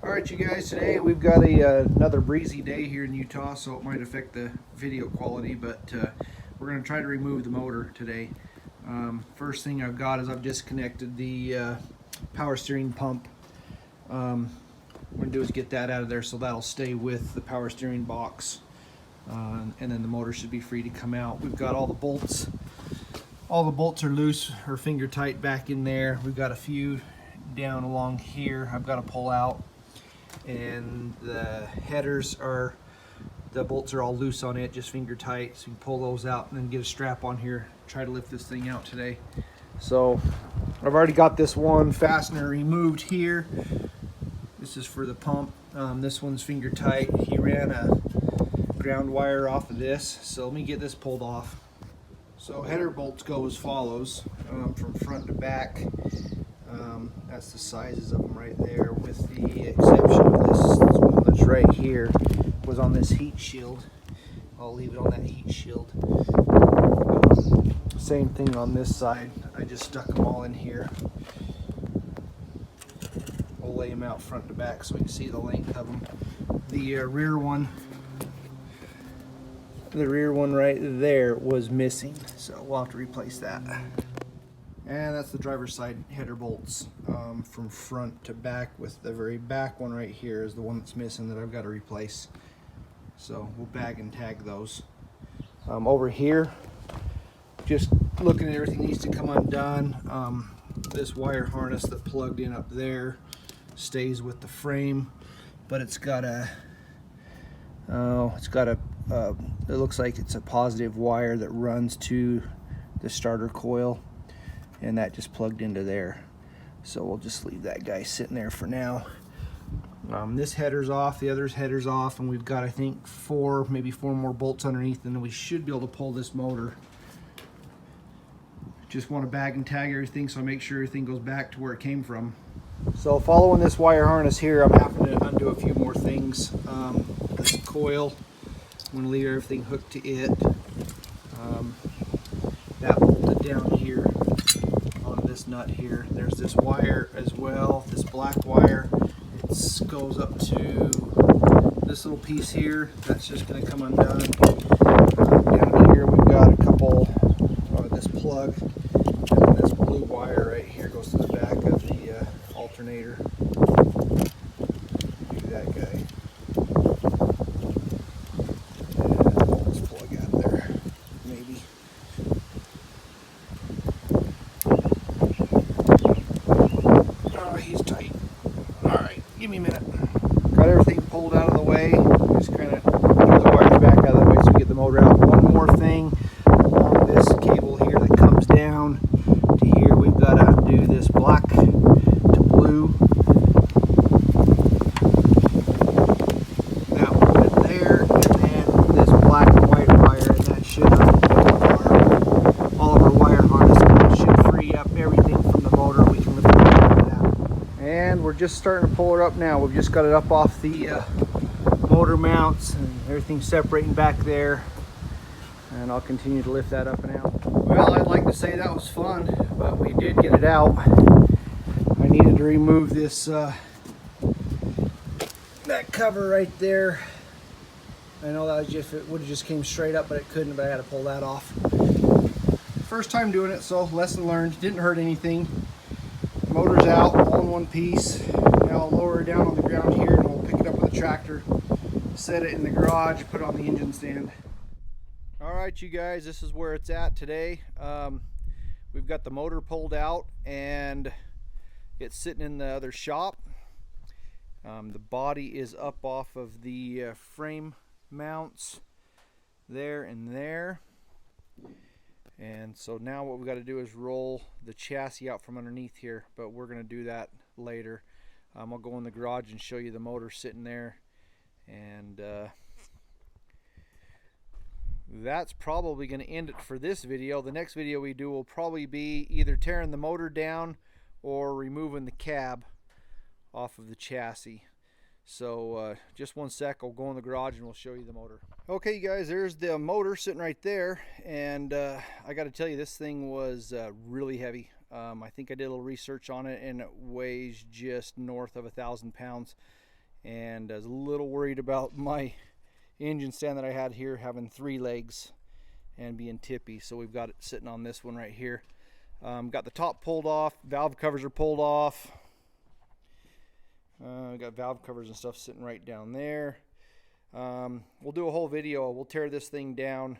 Alright you guys, today we've got another breezy day here in Utah, so it might affect the video quality, but we're going to try to remove the motor today. First thing I've got is I've disconnected the power steering pump. What I'm going to do is get that out of there so that'll stay with the power steering box, and then the motor should be free to come out. We've got all the bolts are loose or finger tight back in there. We've got a few down along here I've got to pull out, and the headers the bolts are all loose on it, just finger tight, so you can pull those out and then get a strap on here, try to lift this thing out today. So I've already got this one fastener removed here. This is for the pump. This one's finger tight. He ran a ground wire off of this, so let me get this pulled off. So header bolts go as follows, from front to back. That's the sizes of them right there, with the exception of this one that's right here was on this heat shield. I'll leave it on that heat shield. Same thing on this side. I just stuck them all in here. We'll lay them out front to back so we can see the length of them. The rear one right there was missing, so we'll have to replace that. And that's the driver's side header bolts, from front to back, with the very back one right here is the one that's missing that I've got to replace. So we'll bag and tag those. Over here, just looking at everything needs to come undone. This wire harness that plugged in up there stays with the frame, but it's got a it looks like it's a positive wire that runs to the starter coil, and that just plugged into there. So we'll just leave that guy sitting there for now. This header's off, the other's header's off, and we've got, I think, maybe four more bolts underneath, and then we should be able to pull this motor. Just want to bag and tag everything so I make sure everything goes back to where it came from. So following this wire harness here, I'm having to undo a few more things. This coil, I'm going to leave everything hooked to it. That bolted down here on this nut here. There's this wire as well, this black wire. It goes up to this little piece here. That's just going to come undone. Down here we've got a couple, this plug, and then this blue wire right here goes to the back of the alternator. Do that guy. And pull this plug out of there, maybe. Oh, he's tight. Alright, give me a minute. Got everything pulled out of the way. Just kind of move the wires back out of the way so we get the motor out. One more thing, along this cable here that comes down to here, we've got to undo this black to blue. That one went there, and then this black and white wire, and that should all of our wire harness should free up everything from the motor. We can lift it out. And we're just starting to pull her up now. We've just got it up off the motor mounts, and everything's separating back there. And I'll continue to lift that up and out. Well, I'd like to say that was fun, but we did get it out. I needed to remove this that cover right there. I know that was just, it would have just came straight up, but it couldn't, but I had to pull that off. First time doing it, so lesson learned. Didn't hurt anything. Motor's out, all in one piece. Now I'll lower it down on the ground here, and we'll pick it up with a tractor, set it in the garage, put it on the engine stand. Alright you guys, this is where it's at today. We've got the motor pulled out and it's sitting in the other shop. The body is up off of the frame mounts there and there. And so now what we've got to do is roll the chassis out from underneath here, but we're going to do that later. I'll go in the garage and show you the motor sitting there, and that's probably going to end it for this video. The next video we do will probably be either tearing the motor down or removing the cab off of the chassis. So just one sec, I'll go in the garage and we'll show you the motor. Okay you guys, there's the motor sitting right there, and I got to tell you, this thing was really heavy. I think I did a little research on it, and it weighs just north of 1,000 pounds. and I was a little worried about my engine stand that I had here having 3 legs and being tippy, so we've got it sitting on this one right here. Got the top pulled off, valve covers are pulled off. Got valve covers and stuff sitting right down there. We'll do a whole video. We'll tear this thing down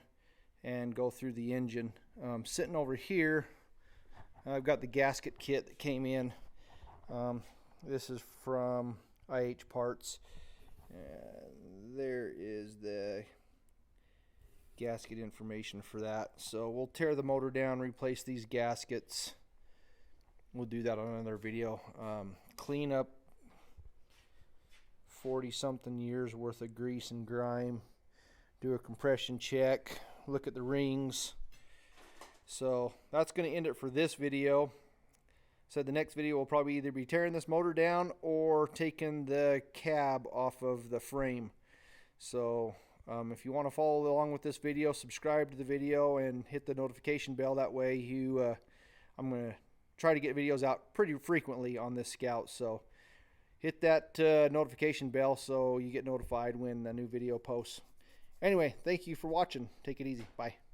and go through the engine. Sitting over here, I've got the gasket kit that came in. This is from IH Parts. There is the gasket information for that. So we'll tear the motor down, replace these gaskets. We'll do that on another video. Clean up 40 something years worth of grease and grime, do a compression check, look at the rings. So that's going to end it for this video. So the next video will probably either be tearing this motor down or taking the cab off of the frame. So if you want to follow along with this video, subscribe to the video and hit the notification bell. That way I'm going to try to get videos out pretty frequently on this Scout. So hit that notification bell so you get notified when a new video posts. Anyway, thank you for watching. Take it easy. Bye.